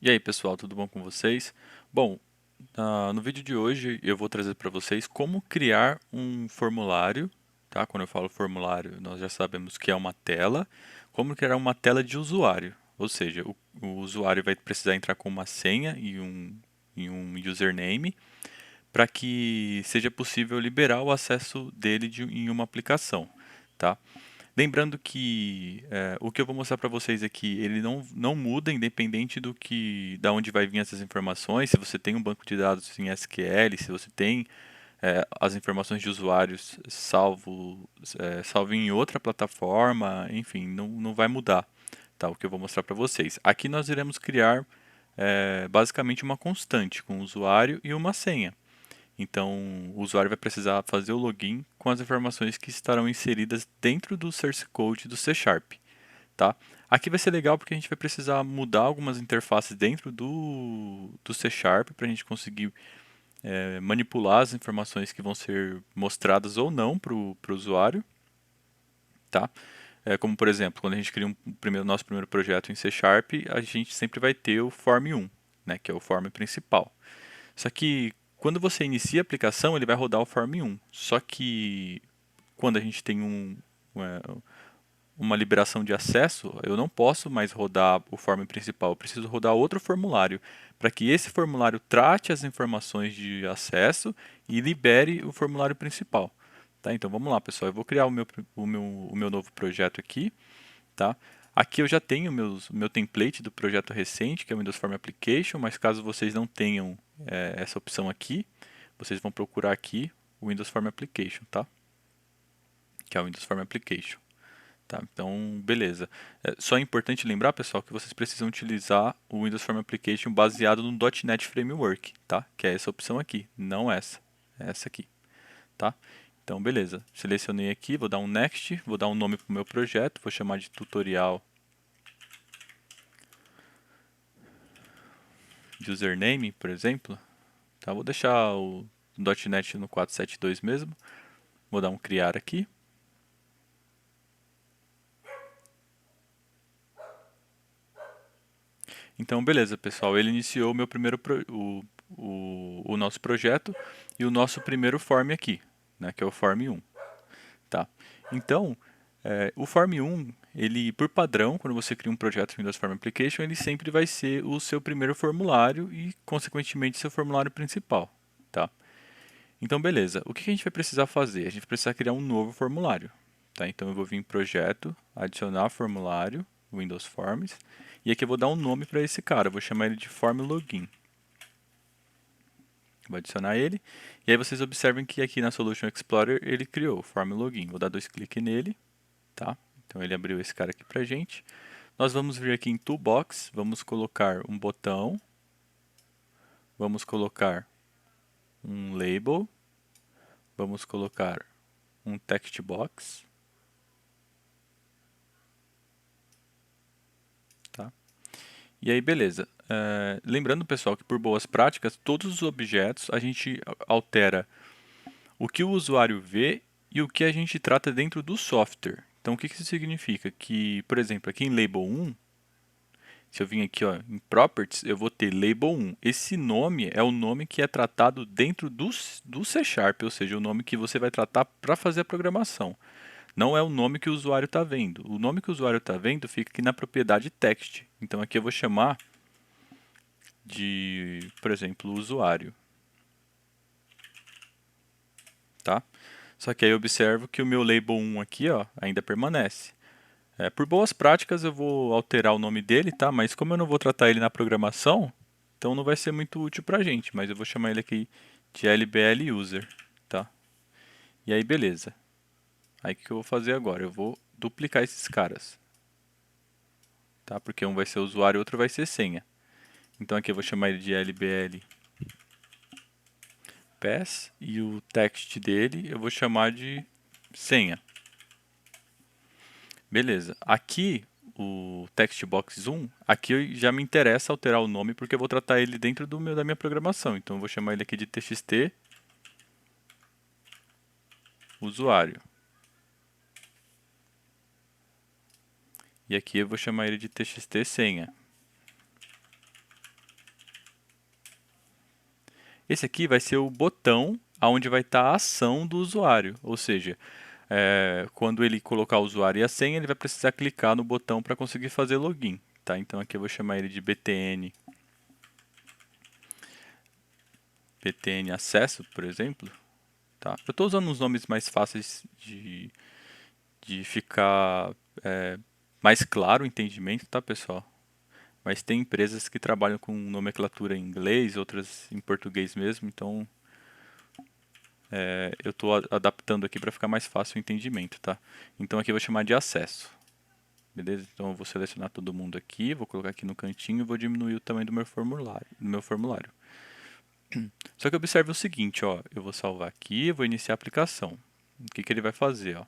E aí pessoal, tudo bom com vocês? Bom, no vídeo de hoje eu vou trazer para vocês como criar um formulário, tá? Quando eu falo formulário, nós já sabemos que é uma tela. Como criar uma tela de usuário, ou seja, o usuário vai precisar entrar com uma senha e um username para que seja possível liberar o acesso dele em uma aplicação, tá? Lembrando que o que eu vou mostrar para vocês aqui, ele não muda independente da onde vai vir essas informações. Se você tem um banco de dados em SQL, se você tem as informações de usuários salvo em outra plataforma, enfim, não vai mudar, tá? O que eu vou mostrar para vocês. Aqui nós iremos criar basicamente uma constante com o usuário e uma senha. Então, o usuário vai precisar fazer o login com as informações que estarão inseridas dentro do source code do C Sharp, tá? Aqui vai ser legal porque a gente vai precisar mudar algumas interfaces dentro do C Sharp para a gente conseguir manipular as informações que vão ser mostradas ou não para o usuário, tá? Como, por exemplo, quando a gente cria nosso primeiro projeto em C Sharp, a gente sempre vai ter o Form 1, né, que é o form principal. Só que quando você inicia a aplicação, ele vai rodar o Form 1. Só que quando a gente tem uma, uma liberação de acesso, eu não posso mais rodar o form principal. Eu preciso rodar outro formulário para que esse formulário trate as informações de acesso e libere o formulário principal. Tá? Então vamos lá, pessoal. Eu vou criar o meu novo projeto aqui. Tá? Aqui eu já tenho o meu template do projeto recente, que é o Windows Form Application, mas caso vocês não tenham essa opção aqui, vocês vão procurar aqui o Windows Form Application, tá? Que é o Windows Form Application. Tá, então, beleza. Só é importante lembrar, pessoal, que vocês precisam utilizar o Windows Form Application baseado no .NET Framework, tá? Que é essa opção aqui, não essa. É essa aqui, tá? Então, beleza. Selecionei aqui, vou dar um Next, vou dar um nome para o meu projeto, vou chamar de tutorial username, por exemplo. Tá? Vou deixar o .NET no 472 mesmo. Vou dar um criar aqui. Então, beleza, pessoal. Ele iniciou o nosso projeto e o nosso primeiro form aqui, né, que é o form 1. Tá? Então, o form 1, ele, por padrão, quando você cria um projeto no Windows Form Application, ele sempre vai ser o seu primeiro formulário e, consequentemente, seu formulário principal. Tá? Então, beleza. O que a gente vai precisar fazer? A gente vai precisar criar um novo formulário. Tá? Então, eu vou vir em Projeto, Adicionar Formulário, Windows Forms, e aqui eu vou dar um nome para esse cara. Eu vou chamar ele de Form Login. Vou adicionar ele. E aí vocês observem que aqui na Solution Explorer ele criou o Form Login. Vou dar dois cliques nele. Tá? Então, ele abriu esse cara aqui para gente. Nós vamos vir aqui em Toolbox, vamos colocar um botão, vamos colocar um label, vamos colocar um text box. Tá? E aí, beleza. Lembrando, pessoal, que por boas práticas, todos os objetos a gente altera o que o usuário vê e o que a gente trata dentro do software. Então, o que isso significa? Que, por exemplo, aqui em Label 1, se eu vim aqui ó, em Properties, eu vou ter Label 1. Esse nome é o nome que é tratado dentro do C Sharp, ou seja, o nome que você vai tratar para fazer a programação. Não é o nome que o usuário está vendo. O nome que o usuário está vendo fica aqui na propriedade text. Então aqui eu vou chamar de, por exemplo, usuário, tá? Só que aí eu observo que o meu label 1 aqui, ó, ainda permanece. Por boas práticas eu vou alterar o nome dele, tá? Mas como eu não vou tratar ele na programação, então não vai ser muito útil pra gente, mas eu vou chamar ele aqui de LBL user, tá? E aí beleza. Aí o que eu vou fazer agora? Eu vou duplicar esses caras, tá? Porque um vai ser usuário e outro vai ser senha. Então aqui eu vou chamar ele de LBL pass e o text dele eu vou chamar de senha. Beleza. Aqui o textbox 1, aqui já me interessa alterar o nome porque eu vou tratar ele dentro da minha programação. Então eu vou chamar ele aqui de txt usuário. E aqui eu vou chamar ele de txt senha. Esse aqui vai ser o botão onde vai estar a ação do usuário, ou seja, quando ele colocar o usuário e a senha, ele vai precisar clicar no botão para conseguir fazer login. Tá? Então aqui eu vou chamar ele de btn acesso, por exemplo. Tá? Eu estou usando uns nomes mais fáceis de ficar mais claro o entendimento, tá, pessoal? Mas tem empresas que trabalham com nomenclatura em inglês, outras em português mesmo, então eu estou adaptando aqui para ficar mais fácil o entendimento, tá? Então aqui eu vou chamar de acesso, beleza? Então eu vou selecionar todo mundo aqui, vou colocar aqui no cantinho e vou diminuir o tamanho do meu formulário. Só que observe o seguinte, ó, eu vou salvar aqui, vou iniciar a aplicação. O que ele vai fazer, ó?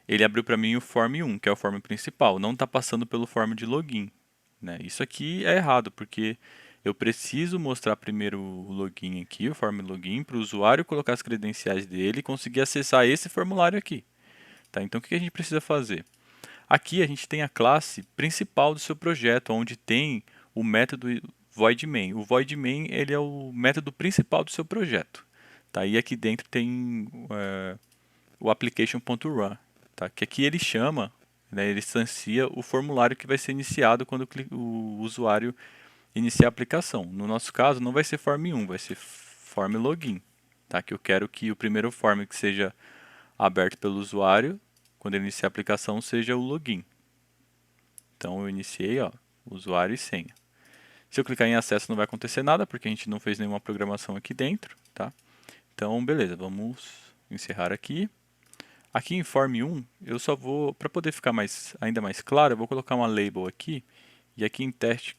Ele abriu para mim o Form 1, que é o form principal, não está passando pelo form de login. Né? Isso aqui é errado, porque eu preciso mostrar primeiro o login aqui, o form login, para o usuário colocar as credenciais dele e conseguir acessar esse formulário aqui. Tá? Então o que a gente precisa fazer? Aqui a gente tem a classe principal do seu projeto, onde tem o método void_main. O void_main ele é o método principal do seu projeto. Tá? E aqui dentro tem o application.run, tá? Que aqui ele chama, né, ele instancia o formulário que vai ser iniciado quando o usuário iniciar a aplicação. No nosso caso não vai ser form 1, vai ser form login, tá? Que eu quero que o primeiro form que seja aberto pelo usuário, quando ele iniciar a aplicação, seja o login. Então eu iniciei, ó, usuário e senha. Se eu clicar em acesso não vai acontecer nada, porque a gente não fez nenhuma programação aqui dentro, tá? Então, beleza, vamos encerrar aqui. Aqui em Form 1, eu só vou, para poder ficar ainda mais claro, eu vou colocar uma label aqui, e aqui em text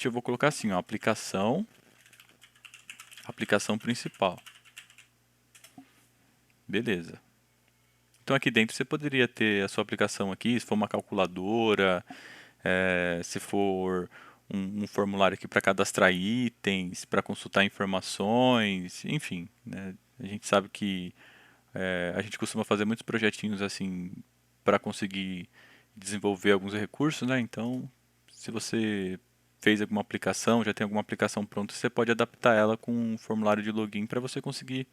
eu vou colocar assim, ó, aplicação principal. Beleza. Então aqui dentro você poderia ter a sua aplicação aqui, se for uma calculadora, se for um formulário aqui para cadastrar itens, para consultar informações, enfim, né? A gente sabe que a gente costuma fazer muitos projetinhos assim para conseguir desenvolver alguns recursos, né? Então, se você fez alguma aplicação, já tem alguma aplicação pronta, você pode adaptar ela com um formulário de login para você conseguir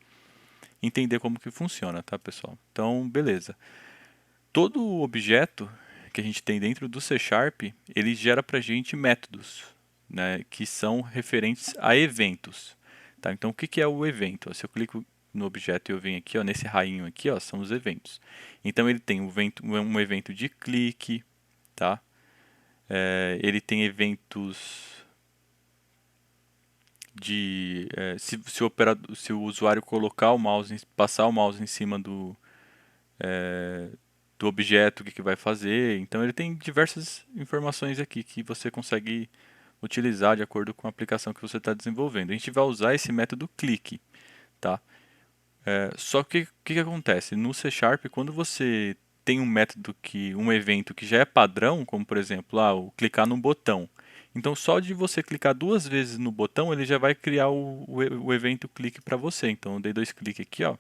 entender como que funciona, tá, pessoal? Então, beleza. Todo objeto que a gente tem dentro do C Sharp, ele gera para a gente métodos, né, que são referentes a eventos. Tá? Então, o que é o evento? Se eu clico no objeto e eu venho aqui, ó, nesse rainho aqui, ó, são os eventos. Então, ele tem um evento de clique, tá? Ele tem eventos de se o usuário colocar o mouse, passar o mouse em cima do objeto, o que vai fazer. Então ele tem diversas informações aqui que você consegue utilizar de acordo com a aplicação que você está desenvolvendo. A gente vai usar esse método click, tá? Só que o que acontece? No C Sharp, quando você tem um evento que já é padrão, como por exemplo, o clicar num botão. Então só de você clicar 2 vezes no botão, ele já vai criar o evento clique para você. Então eu dei 2 cliques aqui, ó.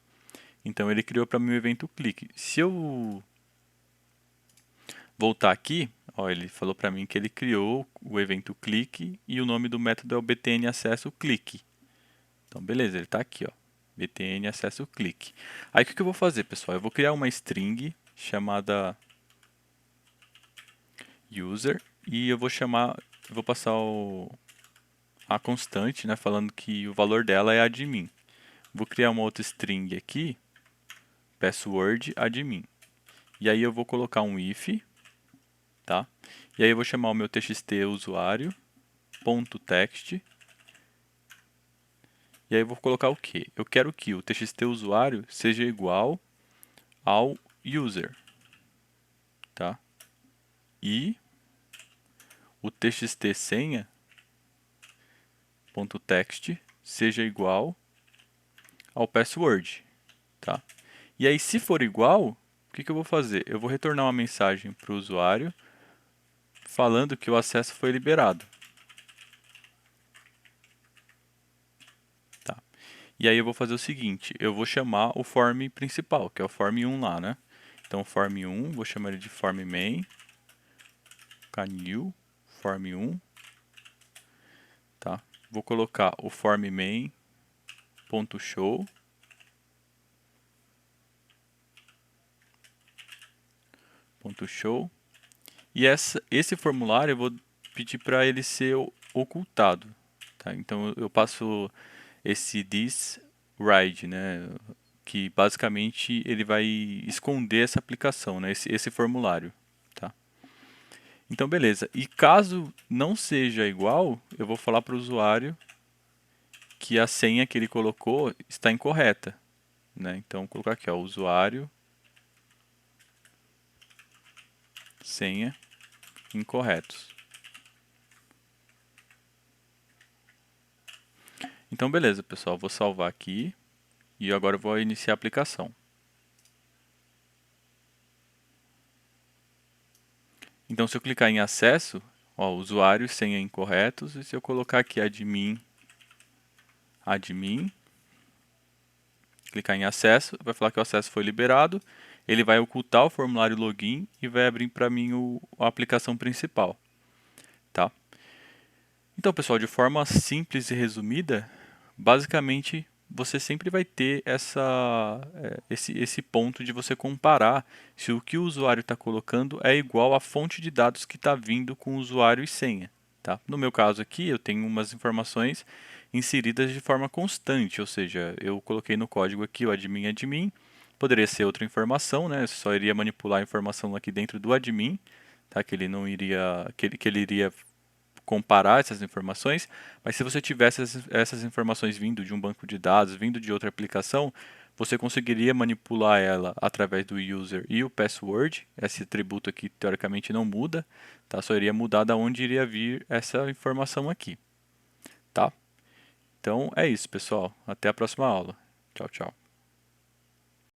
Então ele criou para mim o evento clique. Se eu voltar aqui, ó, ele falou para mim que ele criou o evento clique e o nome do método é o btn acesso clique. Então, beleza, ele está aqui, ó, btn acesso clique. Aí o que eu vou fazer, pessoal? Eu vou criar uma string chamada user e eu vou passar a constante, né, falando que o valor dela é admin. Vou criar uma outra string aqui, password admin. E aí eu vou colocar um if, tá? E aí eu vou chamar o meu txt usuário .text. E aí eu vou colocar o que? Eu quero que o txt usuário seja igual ao user, tá? E o txt senha .text seja igual ao password, tá? E aí se for igual, o que eu vou fazer? Eu vou retornar uma mensagem para o usuário falando que o acesso foi liberado. Tá? E aí eu vou fazer o seguinte, eu vou chamar o form principal, que é o form 1 lá, né? Então form 1, vou chamar ele de form main, new, form 1, vou colocar o form main.show .show e esse formulário eu vou pedir para ele ser ocultado, tá? Então eu passo esse this ride, né? Que basicamente ele vai esconder essa aplicação, né? Esse formulário, tá? Então beleza. E caso não seja igual, eu vou falar para o usuário que a senha que ele colocou está incorreta, né? Então vou colocar aqui, ó, usuário senha incorretos. Então beleza, pessoal, vou salvar aqui e agora eu vou iniciar a aplicação. Então se eu clicar em acesso, ó, usuário e senha incorretos, e se eu colocar aqui admin, clicar em acesso, vai falar que o acesso foi liberado, ele vai ocultar o formulário login e vai abrir para mim a aplicação principal, tá? Então, pessoal, de forma simples e resumida, basicamente você sempre vai ter esse ponto de você comparar se o que o usuário está colocando é igual à fonte de dados que está vindo com o usuário e senha. Tá? No meu caso aqui, eu tenho umas informações inseridas de forma constante, ou seja, eu coloquei no código aqui o admin, poderia ser outra informação, né? Eu só iria manipular a informação aqui dentro do admin, tá? Que ele não iria, que ele iria comparar essas informações, mas se você tivesse essas informações vindo de um banco de dados, vindo de outra aplicação, você conseguiria manipular ela através do user e o password. Esse atributo aqui teoricamente não muda, tá? Só iria mudar da onde iria vir essa informação aqui, tá? Então é isso, pessoal. Até a próxima aula. Tchau, tchau.